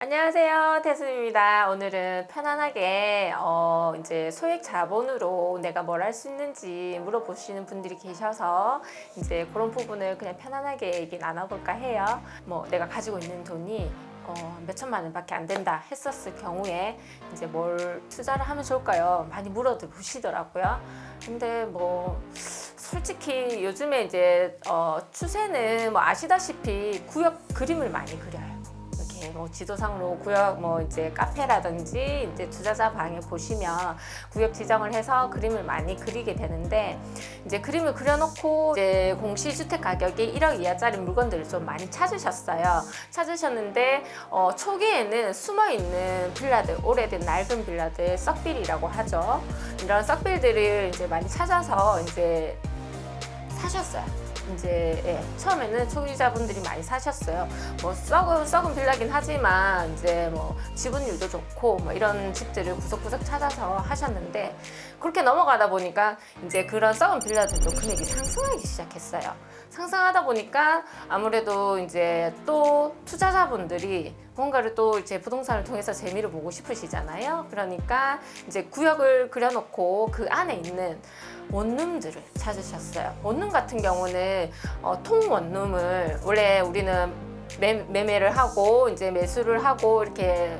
안녕하세요, 태수입니다. 오늘은 편안하게 이제 소액 자본으로 내가 뭘 할 수 있는지 물어보시는 분들이 계셔서 이제 그런 부분을 그냥 편안하게 얘기 나눠볼까 해요. 뭐 내가 가지고 있는 돈이 몇 천만 원밖에 안 된다 했었을 경우에 이제 뭘 투자를 하면 좋을까요? 많이 물어보시더라고요. 근데 뭐 솔직히 요즘에 이제 추세는 뭐 아시다시피 구역 그림을 많이 그려요. 뭐 지도상으로 구역 뭐 이제 카페라든지 이제 투자자 방에 보시면 구역 지정을 해서 그림을 많이 그리게 되는데, 이제 그림을 그려놓고 이제 공시주택 가격이 1억 이하짜리 물건들을 좀 많이 찾으셨는데 초기에는 숨어있는 빌라들, 오래된 낡은 빌라들, 썩빌이라고 하죠. 이런 썩빌들을 이제 많이 찾아서 이제 사셨어요. 이제 처음에는 초기자분들이 많이 사셨어요. 뭐 썩은 빌라긴 하지만 이제 뭐 지분율도 좋고 뭐 이런 집들을 구석구석 찾아서 하셨는데, 그렇게 넘어가다 보니까 이제 그런 썩은 빌라들도 금액이 상승하기 시작했어요. 상승하다 보니까 아무래도 이제 또 투자자분들이 뭔가를 또 이제 부동산을 통해서 재미를 보고 싶으시잖아요. 그러니까 이제 구역을 그려놓고 그 안에 있는 원룸들을 찾으셨어요. 원룸 같은 경우는 통원룸을 원래 우리는 매매를 하고 이제 매수를 하고 이렇게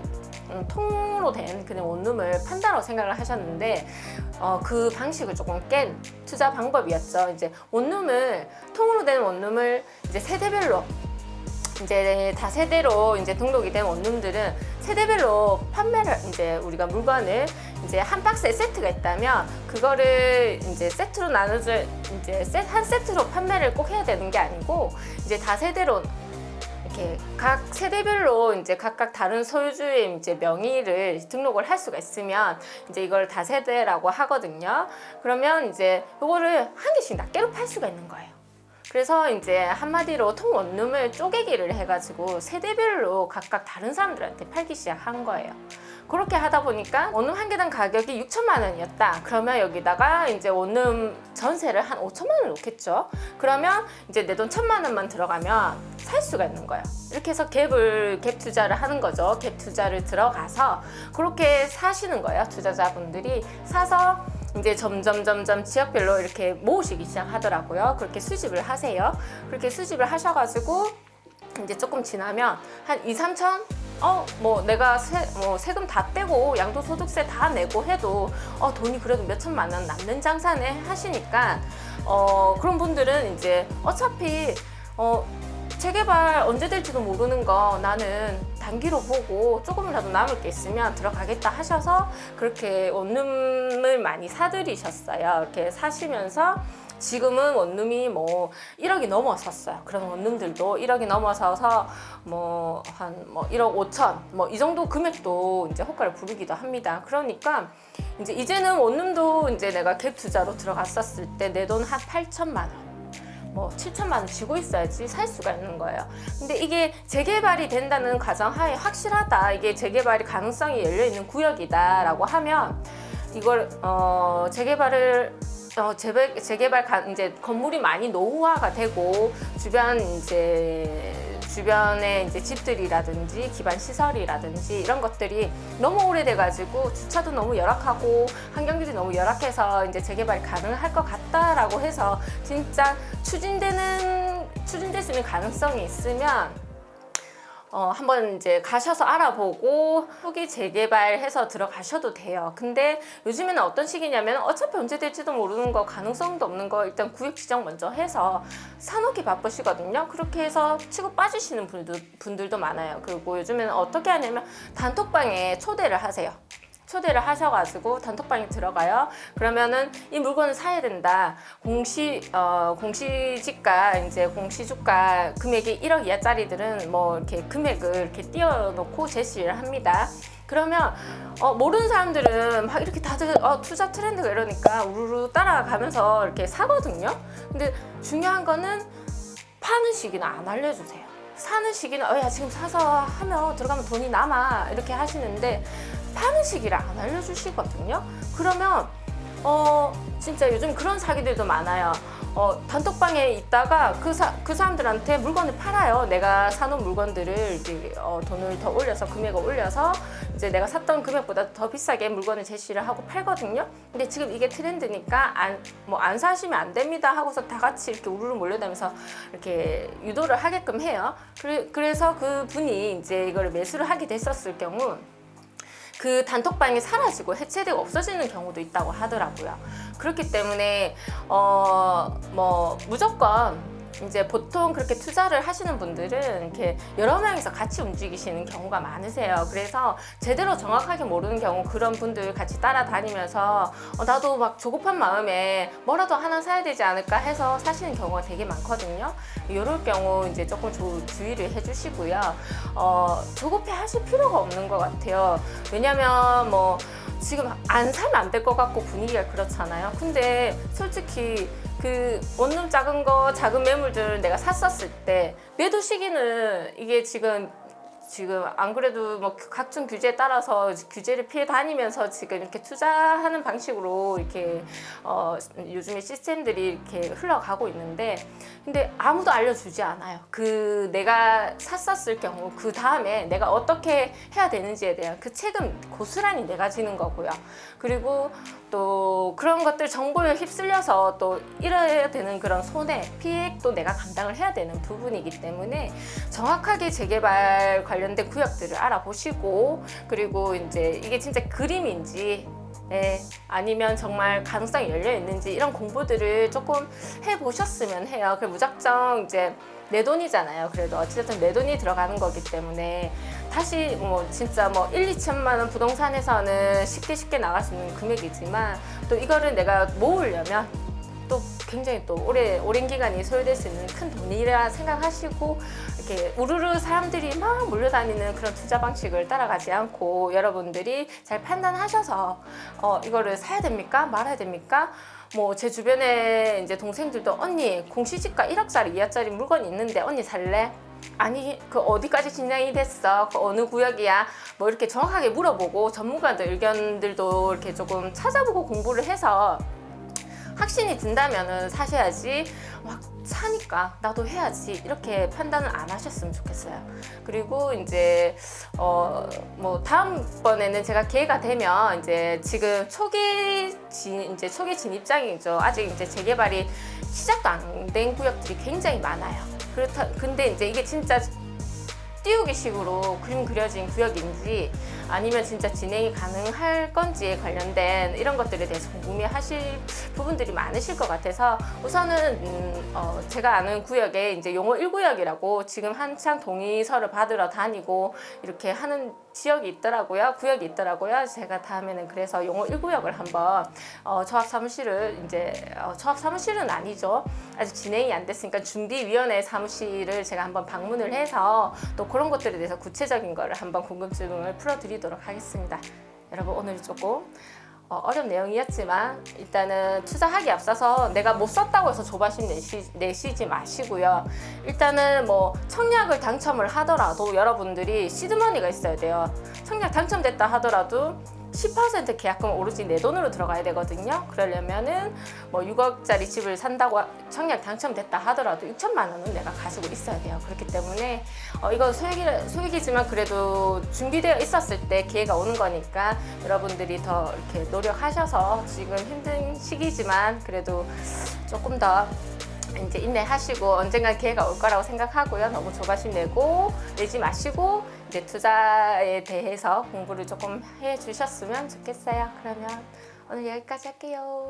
통으로 된 그냥 원룸을 판다라고 생각을 하셨는데, 그 방식을 조금 깬 투자 방법이었죠. 이제 원룸을 통으로 된 원룸을 이제 세대별로 이제 다세대로 이제 등록이 된 원룸들은 세대별로 판매를, 이제 우리가 물건을 이제 한 박스에 세트가 있다면 그거를 이제 세트로 나눠줄, 이제 한 세트로 판매를 꼭 해야 되는 게 아니고 이제 다세대로 이렇게 각 세대별로 이제 각각 다른 소유주의 이제 명의를 등록을 할 수가 있으면 이제 이걸 다세대라고 하거든요. 그러면 이제 이거를 한 개씩 낱개로 팔 수가 있는 거예요. 그래서 이제 한마디로 통원룸을 쪼개기를 해가지고 세대별로 각각 다른 사람들한테 팔기 시작한 거예요. 그렇게 하다 보니까 원룸 한 개당 가격이 6천만 원이었다. 그러면 여기다가 이제 원룸 전세를 한 5천만 원을 놓겠죠. 그러면 이제 내 돈 1천만 원만 들어가면 살 수가 있는 거예요. 이렇게 해서 갭 투자를 하는 거죠. 갭 투자를 들어가서 그렇게 사시는 거예요. 투자자분들이 사서 이제 점점 지역별로 이렇게 모으시기 시작하더라고요. 그렇게 수집을 하세요. 그렇게 수집을 하셔가지고 이제 조금 지나면 한 2, 3천? 뭐 내가 세금 다 떼고 양도소득세 다 내고 해도 돈이 그래도 몇 천만 원 남는 장사네 하시니까 그런 분들은 이제 어차피 재개발 언제 될지도 모르는 거 나는 단기로 보고 조금이라도 남을 게 있으면 들어가겠다 하셔서 그렇게 원룸을 많이 사들이셨어요. 이렇게 사시면서 지금은 원룸이 뭐 1억이 넘어섰어요. 그런 원룸들도 1억이 넘어서서 뭐 한 1억 5천 뭐 이 정도 금액도 이제 호가를 부르기도 합니다. 그러니까 이제는 원룸도 이제 내가 갭 투자로 들어갔었을 때 내 돈 한 8천만 원 뭐 7천만 원 쥐고 있어야지 살 수가 있는 거예요. 근데 이게 재개발이 된다는 가정하에 확실하다, 이게 재개발이 가능성이 열려있는 구역이다라고 하면 이걸 재개발 이제 건물이 많이 노후화가 되고 주변에 이제 집들이라든지 기반 시설이라든지 이런 것들이 너무 오래돼가지고 주차도 너무 열악하고 환경들이 너무 열악해서 이제 재개발이 가능할 것 같다라고 해서 진짜 추진될 수 있는 가능성이 있으면 한번 이제 가셔서 알아보고 후기 재개발해서 들어가셔도 돼요. 근데 요즘에는 어떤 시기냐면 어차피 언제 될지도 모르는 거, 가능성도 없는 거 일단 구역 지정 먼저 해서 사놓기 바쁘시거든요. 그렇게 해서 치고 빠지시는 분들도 많아요. 그리고 요즘에는 어떻게 하냐면 단톡방에 초대를 하세요. 초대를 하셔가지고 단톡방에 들어가요. 그러면은 이 물건을 사야 된다. 공시지가 이제 공시주가 금액이 1억 이하짜리들은 뭐 이렇게 금액을 이렇게 띄워놓고 제시를 합니다. 그러면 모르는 사람들은 막 이렇게 다들 투자 트렌드가 이러니까 우르르 따라가면서 이렇게 사거든요. 근데 중요한 거는 파는 시기는 안 알려주세요. 사는 시기는 야 지금 사서 하면 들어가면 돈이 남아 이렇게 하시는데 파는 시기를 안 알려주시거든요. 그러면 진짜 요즘 그런 사기들도 많아요. 단톡방에 있다가 그 사람들한테 물건을 팔아요. 내가 사놓은 물건들을 이제 돈을 더 올려서 금액을 올려서 이제 내가 샀던 금액보다 더 비싸게 물건을 제시를 하고 팔거든요. 근데 지금 이게 트렌드니까 안 사시면 안 됩니다 하고서 다 같이 이렇게 우르르 몰려다니면서 이렇게 유도를 하게끔 해요. 그래서 그 분이 이제 이걸 매수를 하게 됐었을 경우 그 단톡방이 사라지고 해체되고 없어지는 경우도 있다고 하더라고요. 그렇기 때문에 무조건 이제 보통 그렇게 투자를 하시는 분들은 이렇게 여러 명이서 같이 움직이시는 경우가 많으세요. 그래서 제대로 정확하게 모르는 경우 그런 분들 같이 따라다니면서 나도 막 조급한 마음에 뭐라도 하나 사야 되지 않을까 해서 사시는 경우가 되게 많거든요. 이럴 경우 이제 조금 주의를 해주시고요. 조급해 하실 필요가 없는 것 같아요. 왜냐면 지금 안 사면 안 될 것 같고 분위기가 그렇잖아요. 근데 솔직히 그 원룸 작은 매물들 내가 샀었을 때 매도 시기는 이게 지금 안 그래도 각종 규제에 따라서 규제를 피해 다니면서 지금 이렇게 투자하는 방식으로 이렇게 요즘에 시스템들이 이렇게 흘러가고 있는데 근데 아무도 알려주지 않아요. 그 내가 샀었을 경우 그 다음에 내가 어떻게 해야 되는지에 대한 그 책임 고스란히 내가 지는 거고요. 그리고 또 그런 것들 정보에 휩쓸려서 또 잃어야 되는 그런 손해, 피해도 내가 감당을 해야 되는 부분이기 때문에 정확하게 재개발 관련된 구역들을 알아보시고 그리고 이제 이게 진짜 그림인지 아니면 정말 가능성이 열려 있는지 이런 공부들을 조금 해보셨으면 해요. 그 무작정 이제 내 돈이잖아요. 그래도 어쨌든 내 돈이 들어가는 거기 때문에 다시 진짜 1, 2천만 원 부동산에서는 쉽게 나갈 수 있는 금액이지만 또 이거를 내가 모으려면 또 굉장히 또 오랜 기간이 소요될 수 있는 큰 돈이라 생각하시고 이렇게 우르르 사람들이 막 몰려다니는 그런 투자 방식을 따라가지 않고 여러분들이 잘 판단하셔서 이거를 사야 됩니까? 말아야 됩니까? 제 주변에 이제 동생들도 언니 공시지가 1억짜리 2억짜리 물건이 있는데 언니 살래? 아니 그 어디까지 진행이 됐어? 그 어느 구역이야? 이렇게 정확하게 물어보고 전문가들 의견들도 이렇게 조금 찾아보고 공부를 해서 확신이 든다면은 사셔야지 막 사니까 나도 해야지 이렇게 판단을 안 하셨으면 좋겠어요. 그리고 이제 다음번에는 제가 기회가 되면 이제 지금 초기 진입장이죠. 아직 이제 재개발이 시작도 안 된 구역들이 굉장히 많아요. 근데 이제 이게 진짜 띄우기식으로 그림 그려진 구역인지 아니면 진짜 진행이 가능할 건지에 관련된 이런 것들에 대해서 궁금해하실 부분들이 많으실 것 같아서 우선은 제가 아는 구역에 이제 용호 1구역이라고 지금 한창 동의서를 받으러 다니고 이렇게 하는 지역이 있더라고요. 구역이 있더라고요. 제가 다음에는 그래서 용호 1구역을 한번 조합사무실을 이제 조합사무실은 아니죠. 아직 진행이 안 됐으니까 준비위원회 사무실을 제가 한번 방문을 해서 또 그런 것들에 대해서 구체적인 거를 한번 궁금증을 풀어드리도록 하겠습니다. 여러분 오늘 조금 어려운 내용이었지만 일단은 투자하기 앞서서 내가 못 썼다고 해서 조바심 내시지 마시고요. 일단은 청약을 당첨을 하더라도 여러분들이 시드머니가 있어야 돼요. 청약 당첨됐다 하더라도 10% 계약금 오로지 내 돈으로 들어가야 되거든요. 그러려면은 6억짜리 집을 산다고 청약 당첨됐다 하더라도 6천만 원은 내가 가지고 있어야 돼요. 그렇기 때문에 이거 소액이지만 그래도 준비되어 있었을 때 기회가 오는 거니까 여러분들이 더 이렇게 노력하셔서 지금 힘든 시기지만 그래도 조금 더 이제 인내하시고 언젠가 기회가 올 거라고 생각하고요. 너무 조바심 내지 마시고 이제 투자에 대해서 공부를 조금 해주셨으면 좋겠어요. 그러면 오늘 여기까지 할게요.